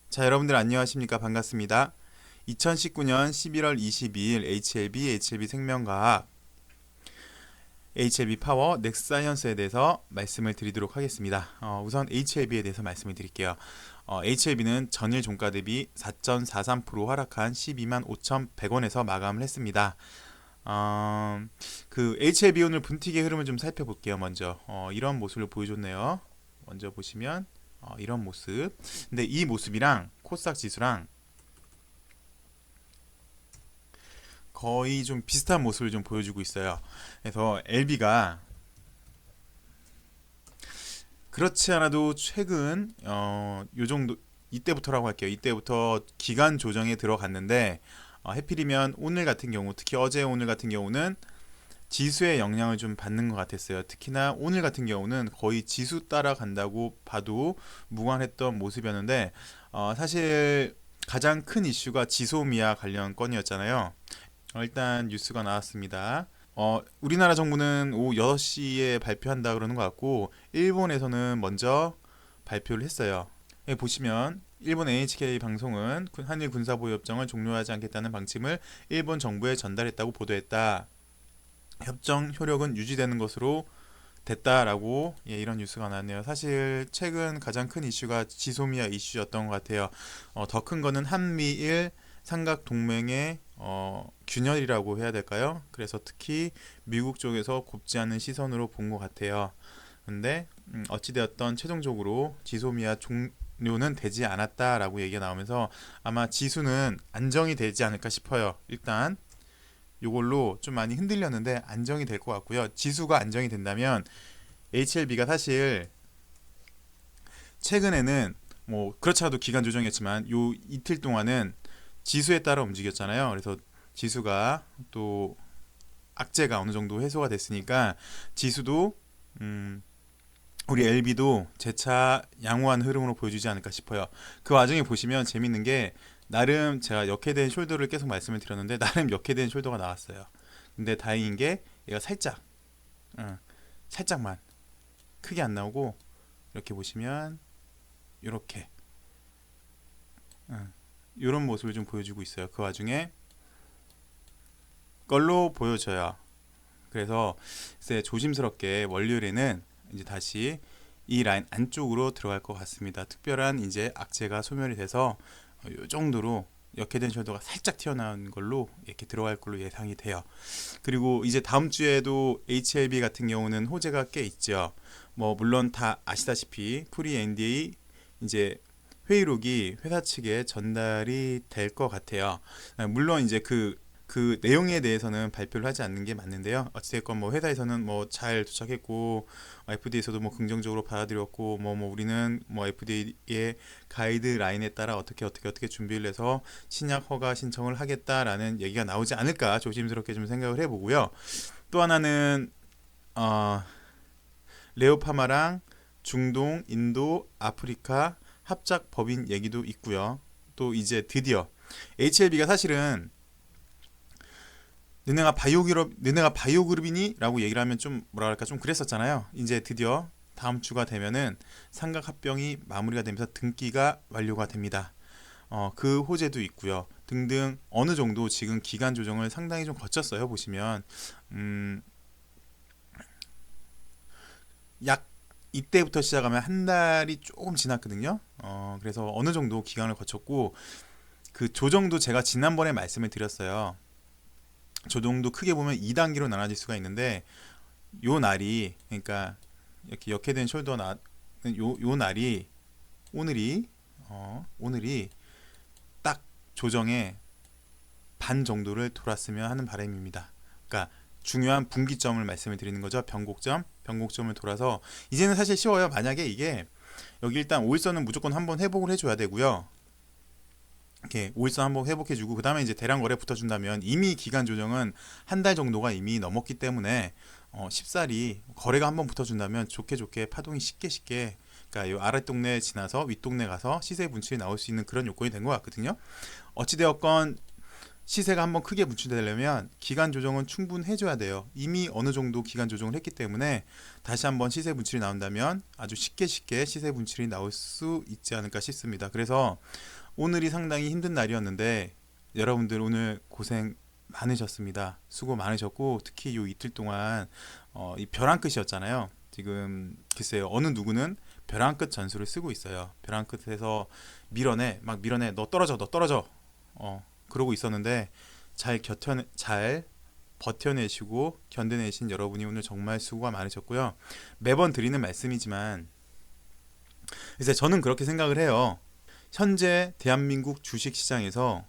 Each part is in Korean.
자, 여러분들 안녕하십니까? 반갑습니다. 2019년 11월 22일 HLB 생명과학, HLB 파워 넥사이언스에 대해서 말씀을 드리도록 하겠습니다. 우선 HLB에 대해서 말씀을 드릴게요. HLB는 전일 종가 대비 4.43% 하락한 12만 5,100원에서 마감을 했습니다. 그 HLB 오늘 분틱의 흐름을 좀 살펴볼게요. 먼저 이런 모습을 보여줬네요. 먼저 보시면 이런 모습. 근데 이 모습이랑 코스닥 지수랑 거의 좀 비슷한 모습을 좀 보여주고 있어요. 그래서 LB가 그렇지 않아도 최근 요 정도 이때부터라고 할게요. 이때부터 기간 조정에 들어갔는데 해필이면 오늘 같은 경우, 특히 어제 오늘 같은 경우는 지수의 영향을 좀 받는 것 같았어요. 특히나 오늘 같은 경우는 거의 지수 따라간다고 봐도 무관했던 모습이었는데 사실 가장 큰 이슈가 지소미아 관련 건이었잖아요. 일단 뉴스가 나왔습니다. 우리나라 정부는 오후 6시에 발표한다 그러는 것 같고 일본에서는 먼저 발표를 했어요. 여기 보시면 일본 NHK 방송은 한일 군사보호 협정을 종료하지 않겠다는 방침을 일본 정부에 전달했다고 보도했다. 협정 효력은 유지되는 것으로 됐다라고 이런 뉴스가 나왔네요. 사실 최근 가장 큰 이슈가 지소미아 이슈였던 것 같아요. 더 큰 거는 한미일 삼각 동맹의 균열이라고 해야 될까요? 그래서 특히 미국 쪽에서 곱지 않은 시선으로 본 것 같아요. 근데 어찌되었던 최종적으로 지소미아 종료는 되지 않았다라고 얘기가 나오면서 아마 지수는 안정이 되지 않을까 싶어요. 일단 이걸로 좀 많이 흔들렸는데 안정이 될 것 같고요. 지수가 안정이 된다면 HLB가 사실 최근에는 뭐 그렇지 않아도 기간 조정이었지만 요 이틀 동안은 지수에 따라 움직였잖아요. 그래서 지수가 또 악재가 어느 정도 해소가 됐으니까 지수도 우리 LB도 재차 양호한 흐름으로 보여주지 않을까 싶어요. 그 와중에 보시면 재밌는 게 나름 제가 역해된 숄더를 계속 말씀을 드렸는데 나름 역해된 숄더가 나왔어요. 근데 다행인 게 얘가 살짝 살짝만 크게 안 나오고 이렇게 보시면 이렇게 이런 모습을 좀 보여주고 있어요. 그 와중에 걸로 보여져요. 그래서 이제 조심스럽게 월요일에는 이제 다시 이 라인 안쪽으로 들어갈 것 같습니다. 특별한 이제 악재가 소멸이 돼서 이 정도로 역해된 숄더가 살짝 튀어나온 걸로 이렇게 들어갈 걸로 예상이 돼요. 그리고 이제 다음 주에도 HLB 같은 경우는 호재가 꽤 있죠. 뭐 물론 다 아시다시피 프리 NDA 이제 회의록이 회사 측에 전달이 될 것 같아요. 물론 이제 그 내용에 대해서는 발표를 하지 않는 게 맞는데요. 어찌됐건 뭐 회사에서는 뭐 잘 도착했고 FDA에서도 뭐 긍정적으로 받아들였고 뭐 우리는 뭐 FDA의 가이드라인에 따라 어떻게 준비를 해서 신약 허가 신청을 하겠다라는 얘기가 나오지 않을까 조심스럽게 좀 생각을 해보고요. 또 하나는 어, 레오파마랑 중동, 인도, 아프리카 합작 법인 얘기도 있고요. 또 이제 드디어 HLB가 사실은 너네가 바이오 그룹이니? 라고 얘기를 하면 좀 뭐랄까 좀 그랬었잖아요. 이제 드디어 다음 주가 되면은 삼각 합병이 마무리가 되면서 등기가 완료가 됩니다. 그 호재도 있고요. 등등 어느 정도 지금 기간 조정을 상당히 좀 거쳤어요. 보시면 약 이때부터 시작하면 한 달이 조금 지났거든요. 그래서 어느 정도 기간을 거쳤고 그 조정도 제가 지난번에 말씀을 드렸어요. 조정도 크게 보면 2단계로 나눠질 수가 있는데 요 날이 그러니까 이렇게 역해된 숄더 요 날이 오늘이 딱 조정의 반 정도를 돌았으면 하는 바람입니다. 그러니까 중요한 분기점을 말씀을 드리는 거죠. 변곡점을 돌아서 이제는 사실 쉬워요. 만약에 이게 여기 일단 5일선은 무조건 한번 회복을 해줘야 되고요. 이렇게 5일선 한번 회복해주고 그 다음에 이제 대량 거래 붙어준다면 이미 기간 조정은 한 달 정도가 이미 넘었기 때문에 쉽사리 거래가 한번 붙어준다면 좋게 파동이 쉽게 그러니까 이 아랫동네 지나서 윗동네 가서 시세 분출이 나올 수 있는 그런 요건이 된 것 같거든요. 어찌되었건 시세가 한번 크게 분출되려면 기간 조정은 충분해줘야 돼요. 이미 어느 정도 기간 조정을 했기 때문에 다시 한번 시세 분출이 나온다면 아주 쉽게 시세 분출이 나올 수 있지 않을까 싶습니다. 그래서 오늘이 상당히 힘든 날이었는데 여러분들 오늘 고생 많으셨습니다. 수고 많으셨고 특히 요 이틀 동안 이 벼랑 끝이었잖아요. 지금 글쎄요, 어느 누구는 벼랑 끝 전술을 쓰고 있어요. 벼랑 끝에서 막 밀어내, 너 떨어져 그러고 있었는데 잘 버텨내시고 견뎌내신 여러분이 오늘 정말 수고가 많으셨고요. 매번 드리는 말씀이지만 이제 저는 그렇게 생각을 해요. 현재 대한민국 주식시장에서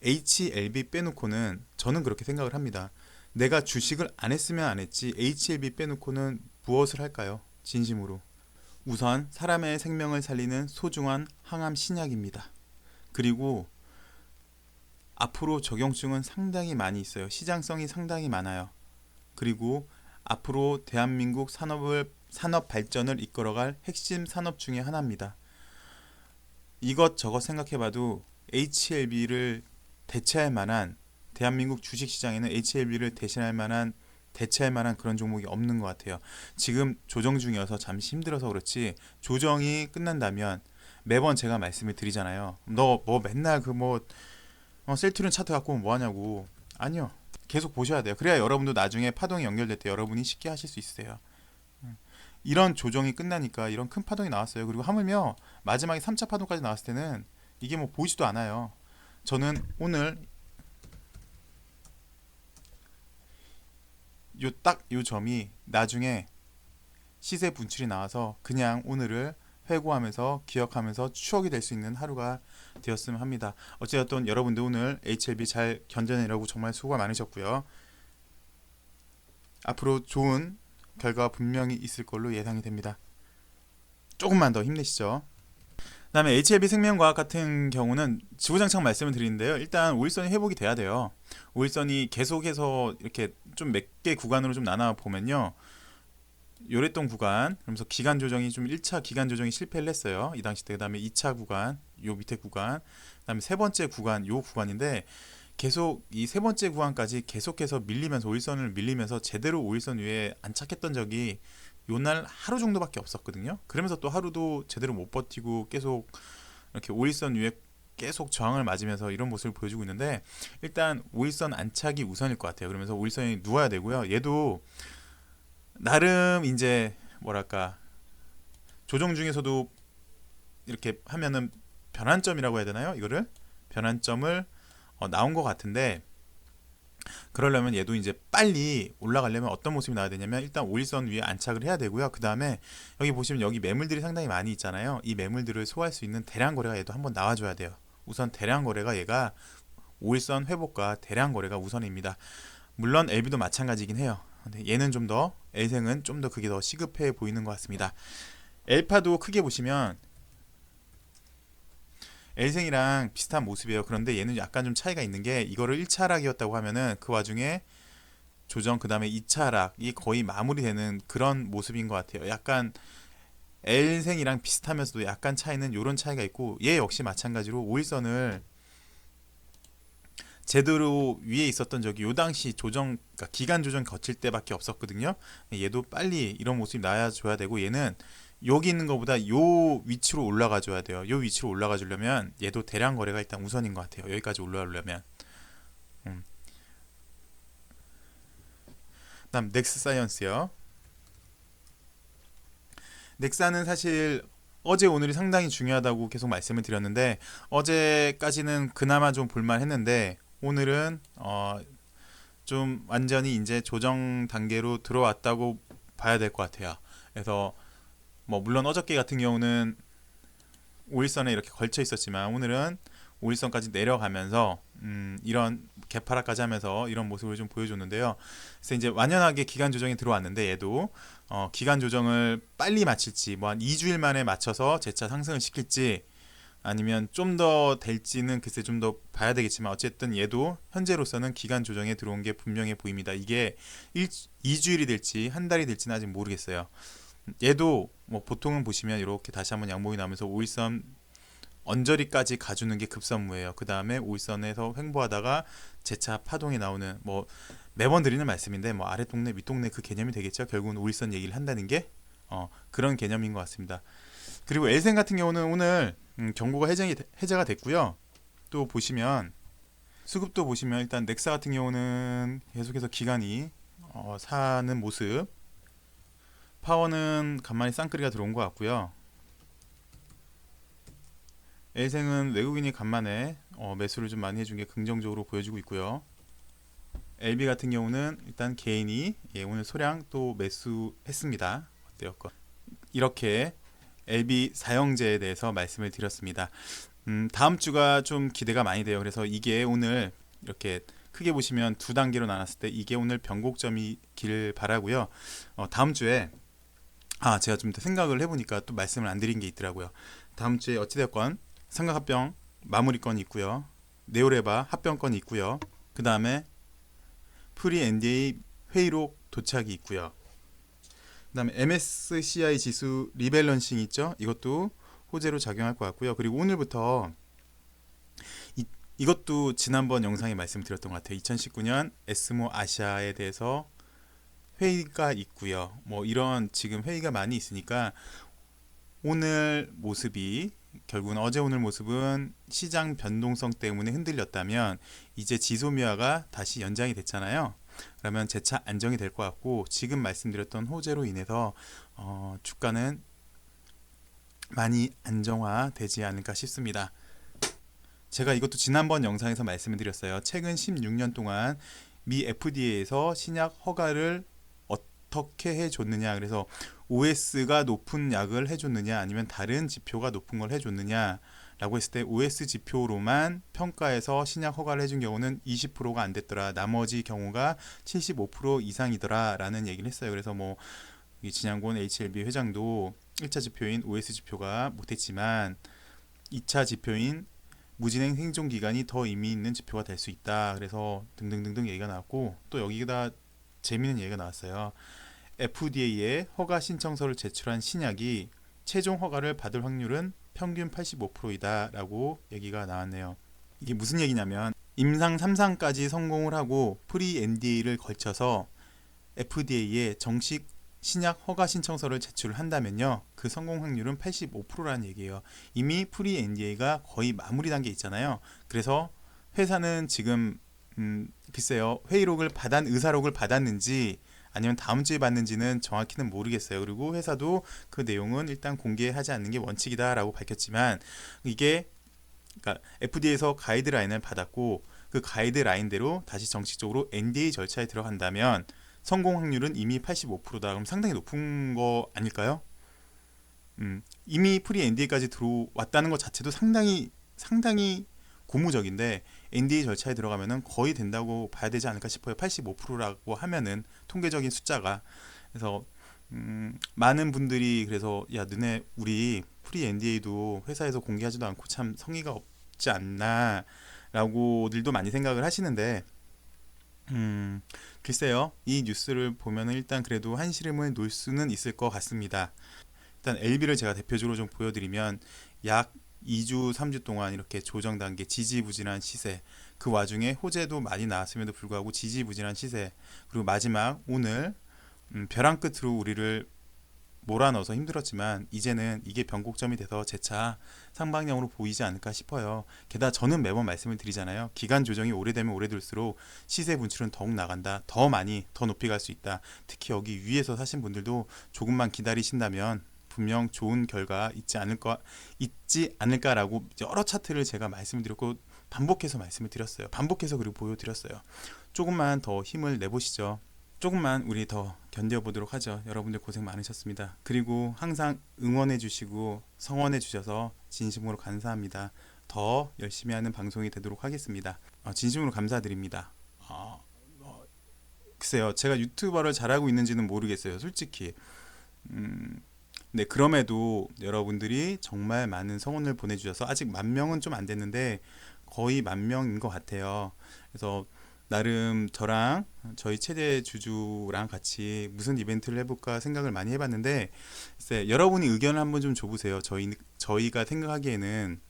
HLB 빼놓고는 저는 그렇게 생각을 합니다. 내가 주식을 안 했으면 안 했지 HLB 빼놓고는 무엇을 할까요? 진심으로. 우선 사람의 생명을 살리는 소중한 항암 신약입니다. 그리고 앞으로 적용증은 상당히 많이 있어요. 시장성이 상당히 많아요. 그리고 앞으로 대한민국 산업 발전을 이끌어갈 핵심 산업 중에 하나입니다. 이것저것 생각해봐도 HLB를 대체할 만한, 대한민국 주식시장에는 HLB를 대체할 만한 그런 종목이 없는 것 같아요. 지금 조정 중이어서 잠시 힘들어서 그렇지 조정이 끝난다면 매번 제가 말씀을 드리잖아요. 너 뭐 맨날 셀트리온 차트 갖고 뭐 하냐고. 아니요. 계속 보셔야 돼요. 그래야 여러분도 나중에 파동이 연결될 때 여러분이 쉽게 하실 수 있으세요. 이런 조정이 끝나니까 이런 큰 파동이 나왔어요. 그리고 하물며 마지막에 3차 파동까지 나왔을 때는 이게 뭐 보이지도 않아요. 저는 오늘 요 점이 나중에 시세 분출이 나와서 그냥 오늘을 회고하면서 기억하면서 추억이 될 수 있는 하루가 되었으면 합니다. 어쨌든 여러분들 오늘 HLB 잘 견뎌내려고 정말 수고가 많으셨고요. 앞으로 좋은 결과가 분명히 있을 걸로 예상이 됩니다. 조금만 더 힘내시죠. 그다음에 HLB 생명과학 같은 경우는 지구장창 말씀을 드리는데요. 일단 5일선이 회복이 돼야 돼요. 5일선이 계속해서 이렇게 좀 몇 개 구간으로 좀 나눠 보면요. 요랬던 구간, 그러면서 기간 조정이 좀 1차 기간 조정이 실패를 했어요. 이 당시 때. 그다음에 2차 구간, 요 밑에 구간, 그다음에 세 번째 구간, 요 구간인데 계속 이 세 번째 구간까지 계속해서 밀리면서 5일선을 밀리면서 제대로 5일선 위에 안착했던 적이 요날 하루 정도밖에 없었거든요. 그러면서 또 하루도 제대로 못 버티고 계속 이렇게 5일선 위에 계속 저항을 맞으면서 이런 모습을 보여주고 있는데 일단 5일선 안착이 우선일 것 같아요. 그러면서 5일선이 누워야 되고요. 얘도 나름 이제 뭐랄까 조정 중에서도 이렇게 하면은 변환점이라고 해야 되나요? 이거를 변환점을 나온 것 같은데 그러려면 얘도 이제 빨리 올라가려면 어떤 모습이 나와야 되냐면 일단 5일선 위에 안착을 해야 되고요. 그 다음에 여기 보시면 여기 매물들이 상당히 많이 있잖아요. 이 매물들을 소화할 수 있는 대량 거래가 얘도 한번 나와줘야 돼요. 우선 대량 거래가 얘가 5일선 회복과 대량 거래가 우선입니다. 물론 LB도 마찬가지긴 해요. 근데 얘는 좀 더 L생은 좀 더 그게 더 시급해 보이는 것 같습니다. L파도 크게 보시면 L생이랑 비슷한 모습이에요. 그런데 얘는 약간 좀 차이가 있는 게 이거를 1차 하락이었다고 하면은 그 와중에 조정 그 다음에 2차 하락이 거의 마무리되는 그런 모습인 것 같아요. 약간 L생이랑 비슷하면서도 약간 차이는 이런 차이가 있고 얘 역시 마찬가지로 5일선을 제대로 위에 있었던 적이 요 당시 조정 그러니까 기간 조정 거칠 때밖에 없었거든요. 얘도 빨리 이런 모습이 나와줘야 되고 얘는 여기 있는 것보다 요 위치로 올라가 줘야 돼요. 요 위치로 올라가 주려면 얘도 대량 거래가 일단 우선인 것 같아요. 여기까지 올라가려면. 그다음 넥스사이언스요. 넥사는 사실 어제 오늘이 상당히 중요하다고 계속 말씀을 드렸는데 어제까지는 그나마 좀 볼만했는데 오늘은 좀 완전히 이제 조정 단계로 들어왔다고 봐야 될 것 같아요. 그래서 뭐 물론 어저께 같은 경우는 5일선에 이렇게 걸쳐 있었지만 오늘은 5일선까지 내려가면서 이런 개파락까지 하면서 이런 모습을 좀 보여줬는데요. 그래서 이제 완연하게 기간 조정이 들어왔는데 얘도 기간 조정을 빨리 마칠지 뭐 한 2주일 만에 맞춰서 재차 상승을 시킬지 아니면 좀 더 될지는 글쎄 좀 더 봐야 되겠지만 어쨌든 얘도 현재로서는 기간 조정에 들어온 게 분명해 보입니다. 이게 2주일이 될지 한 달이 될지는 아직 모르겠어요. 얘도 뭐 보통은 보시면 이렇게 다시 한번 양봉이 나오면서 5일선 언저리까지 가주는 게 급선무예요. 그 다음에 우회선에서 횡보하다가 재차 파동이 나오는, 뭐 매번 드리는 말씀인데 뭐 아래 동네 윗동네 그 개념이 되겠죠. 결국은 우회선 얘기를 한다는 게 그런 개념인 것 같습니다. 그리고 엘센 같은 경우는 오늘 경고가 해제가 됐고요. 또 보시면 수급도 보시면 일단 넥사 같은 경우는 계속해서 기간이 사는 모습, 파워는 간만에 쌍끌이가 들어온 것 같고요. 엘생은 외국인이 간만에 매수를 좀 많이 해준 게 긍정적으로 보여지고 있고요. LB 같은 경우는 일단 개인이 오늘 소량 또 매수했습니다. 어때요? 이렇게 LB 사형제에 대해서 말씀을 드렸습니다. 다음 주가 좀 기대가 많이 돼요. 그래서 이게 오늘 이렇게 크게 보시면 두 단계로 나눴을 때 이게 오늘 변곡점이길 바라고요. 다음 주에 제가 좀 더 생각을 해보니까 또 말씀을 안 드린 게 있더라고요. 다음 주에 어찌됐건 삼각합병 마무리건이 있고요. 네오레바 합병건이 있고요. 그 다음에 프리 NDA 회의록 도착이 있고요. 그 다음에 MSCI 지수 리밸런싱 있죠. 이것도 호재로 작용할 것 같고요. 그리고 오늘부터 이것도 지난번 영상에 말씀드렸던 것 같아요. 2019년 에스모 아시아에 대해서 회의가 있고요. 뭐 이런 지금 회의가 많이 있으니까 오늘 모습이 결국은 어제 오늘 모습은 시장 변동성 때문에 흔들렸다면 이제 지소미아가 다시 연장이 됐잖아요. 그러면 재차 안정이 될 것 같고 지금 말씀드렸던 호재로 인해서 주가는 많이 안정화되지 않을까 싶습니다. 제가 이것도 지난번 영상에서 말씀을 드렸어요. 최근 16년 동안 미 FDA에서 신약 허가를 어떻게 해줬느냐, 그래서 OS가 높은 약을 해줬느냐 아니면 다른 지표가 높은 걸 해줬느냐 라고 했을 때 OS 지표로만 평가해서 신약 허가를 해준 경우는 20%가 안 됐더라, 나머지 경우가 75% 이상이더라 라는 얘기를 했어요. 그래서 뭐 진양곤 HLB 회장도 1차 지표인 OS 지표가 못했지만 2차 지표인 무진행 생존기간이 더 의미 있는 지표가 될 수 있다, 그래서 등등등등 얘기가 나왔고, 또 여기다 재미있는 얘기가 나왔어요. FDA에 허가 신청서를 제출한 신약이 최종 허가를 받을 확률은 평균 85%이다 라고 얘기가 나왔네요. 이게 무슨 얘기냐면 임상 3상까지 성공을 하고 프리 NDA를 걸쳐서 FDA에 정식 신약 허가 신청서를 제출한다면요, 그 성공 확률은 85%라는 얘기예요. 이미 프리 NDA가 거의 마무리 단계에 있잖아요. 그래서 회사는 지금 글쎄요, 회의록을 의사록을 받았는지 아니면 다음 주에 받는지는 정확히는 모르겠어요. 그리고 회사도 그 내용은 일단 공개하지 않는 게 원칙이다라고 밝혔지만, 이게 그러니까 FDA에서 가이드라인을 받았고 그 가이드라인대로 다시 정식적으로 NDA 절차에 들어간다면 성공 확률은 이미 85%다. 그럼 상당히 높은 거 아닐까요? 이미 프리 NDA까지 들어왔다는 것 자체도 상당히 고무적인데 NDA 절차에 들어가면은 거의 된다고 봐야 되지 않을까 싶어요. 85%라고 하면은 통계적인 숫자가. 그래서 많은 분들이 그래서 야, 너네 우리 프리 NDA도 회사에서 공개하지도 않고 참 성의가 없지 않나 라고들도 많이 생각을 하시는데, 글쎄요, 이 뉴스를 보면은 일단 그래도 한시름을 놓을 수는 있을 것 같습니다. 일단 LB를 제가 대표적으로 좀 보여드리면 약 2주, 3주 동안 이렇게 조정 단계 지지부진한 시세, 그 와중에 호재도 많이 나왔음에도 불구하고 지지부진한 시세, 그리고 마지막 오늘 벼랑 끝으로 우리를 몰아넣어서 힘들었지만 이제는 이게 변곡점이 돼서 재차 상방향으로 보이지 않을까 싶어요. 게다가 저는 매번 말씀을 드리잖아요. 기간 조정이 오래되면 오래될수록 시세 분출은 더욱 나간다. 더 많이 더 높이 갈 수 있다. 특히 여기 위에서 사신 분들도 조금만 기다리신다면 분명 좋은 결과 있지 않을까라고 여러 차트를 제가 말씀드렸고 반복해서 말씀을 드렸어요. 반복해서 그리고 보여드렸어요. 조금만 더 힘을 내보시죠. 조금만 우리 더 견뎌보도록 하죠. 여러분들 고생 많으셨습니다. 그리고 항상 응원해 주시고 성원해 주셔서 진심으로 감사합니다. 더 열심히 하는 방송이 되도록 하겠습니다. 진심으로 감사드립니다. 글쎄요, 제가 유튜버를 잘하고 있는지는 모르겠어요, 솔직히. 네, 그럼에도 여러분들이 정말 많은 성원을 보내주셔서 아직 10,000명은 좀 안 됐는데 거의 10,000명인 것 같아요. 그래서 나름 저랑 저희 최대 주주랑 같이 무슨 이벤트를 해볼까 생각을 많이 해봤는데, 글쎄, 여러분이 의견을 한번 좀 줘보세요. 저희가 생각하기에는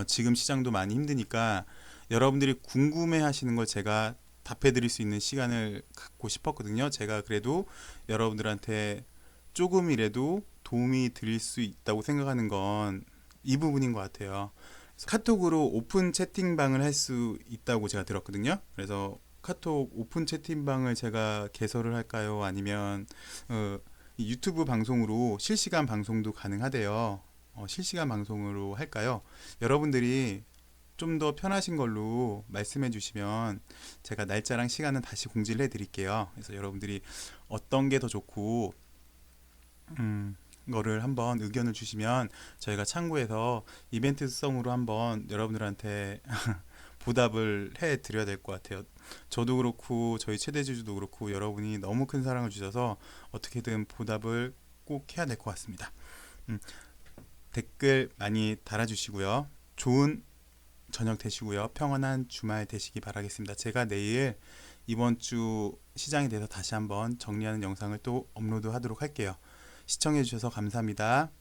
지금 시장도 많이 힘드니까 여러분들이 궁금해 하시는 걸 제가 답해 드릴 수 있는 시간을 갖고 싶었거든요. 제가 그래도 여러분들한테 조금이라도 도움이 드릴 수 있다고 생각하는 건 이 부분인 것 같아요. 카톡으로 오픈 채팅방을 할 수 있다고 제가 들었거든요. 그래서 카톡 오픈 채팅방을 제가 개설을 할까요? 아니면 이 유튜브 방송으로 실시간 방송도 가능하대요. 실시간 방송으로 할까요? 여러분들이 좀 더 편하신 걸로 말씀해 주시면 제가 날짜랑 시간은 다시 공지를 해 드릴게요. 그래서 여러분들이 어떤 게 더 좋고 거를 한번 의견을 주시면 저희가 참고해서 이벤트성으로 한번 여러분들한테 보답을 해 드려야 될 것 같아요. 저도 그렇고 저희 최대주주도 그렇고 여러분이 너무 큰 사랑을 주셔서 어떻게든 보답을 꼭 해야 될 것 같습니다. 음, 댓글 많이 달아주시고요. 좋은 저녁 되시고요. 평안한 주말 되시기 바라겠습니다. 제가 내일 이번 주 시장에 대해서 다시 한번 정리하는 영상을 또 업로드 하도록 할게요. 시청해 주셔서 감사합니다.